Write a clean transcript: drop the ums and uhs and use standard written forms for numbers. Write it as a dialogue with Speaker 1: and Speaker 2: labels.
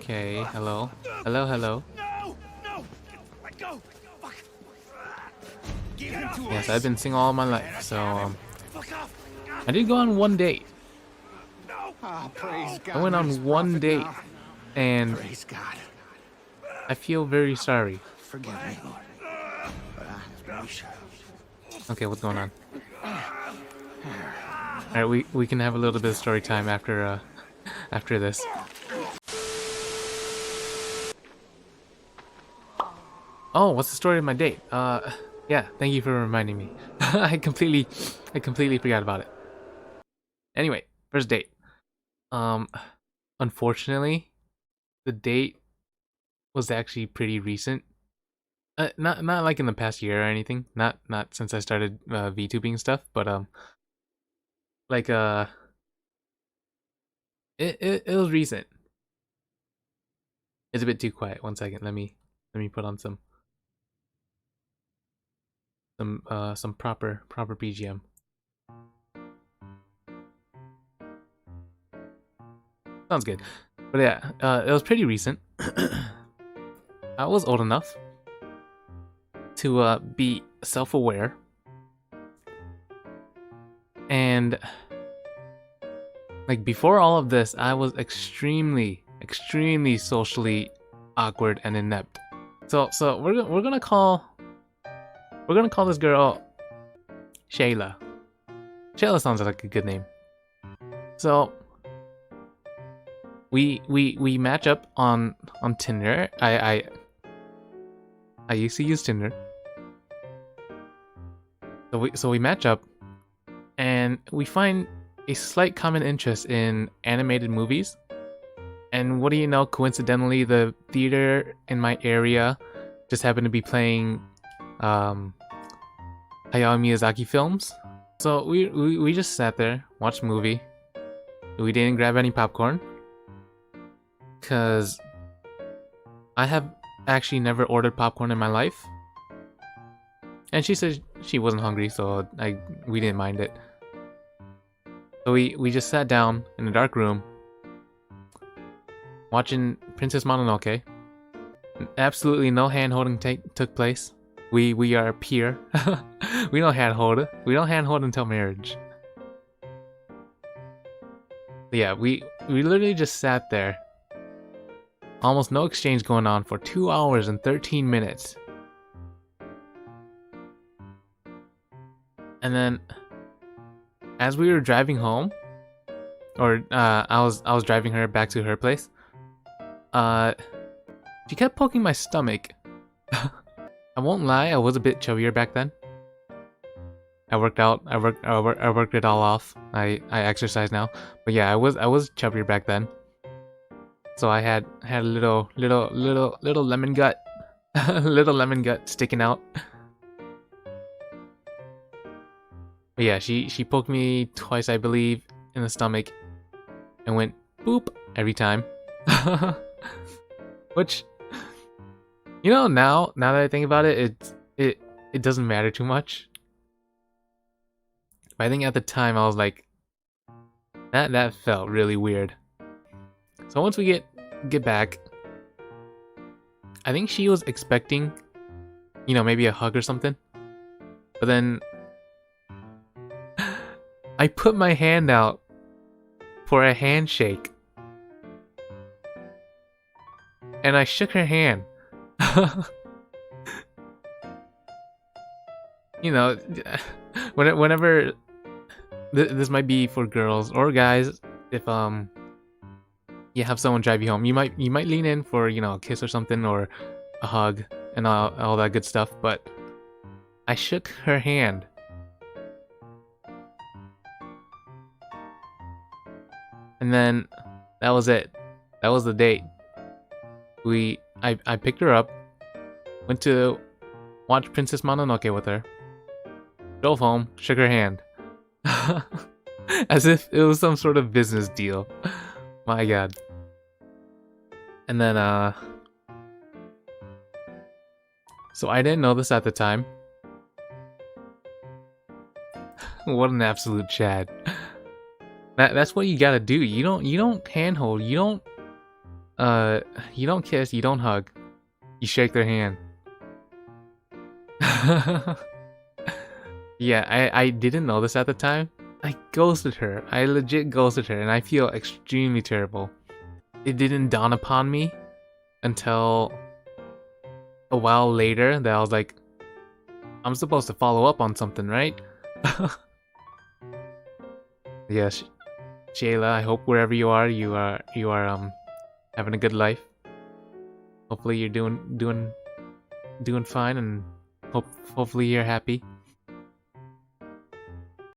Speaker 1: Okay, hello. Hello, hello.
Speaker 2: No! No! Let go! Fuck! Give him to
Speaker 1: Yes,
Speaker 2: us!
Speaker 1: I've been single all my life, so
Speaker 2: Fuck off!
Speaker 1: I did go on one date.
Speaker 2: No!
Speaker 3: Oh, praise God.
Speaker 1: I went
Speaker 3: he's
Speaker 1: on one
Speaker 3: prophet
Speaker 1: date,
Speaker 3: now.
Speaker 1: and
Speaker 3: Praise God.
Speaker 1: I feel very sorry.
Speaker 3: Forgive me. We should.
Speaker 1: Okay, what's going on? All right, we can have a little bit of story time after after this. Oh, what's the story of my date? Yeah, thank you for reminding me. I completely forgot about it. Anyway, first date. Unfortunately, the date was actually pretty recent. Not like in the past year or anything. Not since I started VTubing stuff, but like it was recent. It's a bit too quiet. One second. Let me put on some proper BGM. Sounds good. But yeah, it was pretty recent. I was old enough to be self-aware, and like before all of this, I was extremely socially awkward and inept. So we're gonna call this girl Shayla. Shayla sounds like a good name. So we match up on Tinder. I used to use Tinder. So we match up, and we find a slight common interest in animated movies. And what do you know? Coincidentally, the theater in my area just happened to be playing Hayao Miyazaki films. So we just sat there, watched a movie. We didn't grab any popcorn, cause I have actually never ordered popcorn in my life. And she said she wasn't hungry, so we didn't mind it. So we just sat down in a dark room, watching Princess Mononoke. Absolutely no hand holding took place. We are peer. We don't hand hold. We don't hand hold until marriage. But yeah, we literally just sat there. Almost no exchange going on for 2 hours and 13 minutes. And then as we were driving home, or I was driving her back to her place, she kept poking my stomach. I won't lie, I was a bit chubbier back then. I worked out. I worked it all off. I exercise now, but yeah, I was chubbier back then. So I had a little lemon gut, little lemon gut sticking out. But yeah, she poked me twice, I believe, in the stomach, and went boop every time. Which, you know, now that I think about it, it doesn't matter too much. But I think at the time I was like, that felt really weird. So once we get back, I think she was expecting, you know, maybe a hug or something. But then I put my hand out for a handshake, and I shook her hand. You know, whenever this might be for girls or guys, if you have someone drive you home, you might lean in for, you know, a kiss or something, or a hug and all that good stuff. But I shook her hand. And then that was it. That was the date. I picked her up, went to watch Princess Mononoke with her, drove home, shook her hand. As if it was some sort of business deal. My god. And then so I didn't know this at the time. What an absolute Chad. That's what you gotta do. You don't handhold. You don't You don't kiss, you don't hug. You shake their hand. Yeah, I didn't know this at the time. I ghosted her. I legit ghosted her, and I feel extremely terrible. It didn't dawn upon me until a while later that I was like, I'm supposed to follow up on something, right? Yes, Shayla, I hope wherever you are having a good life. Hopefully you're doing fine, and hopefully you're happy.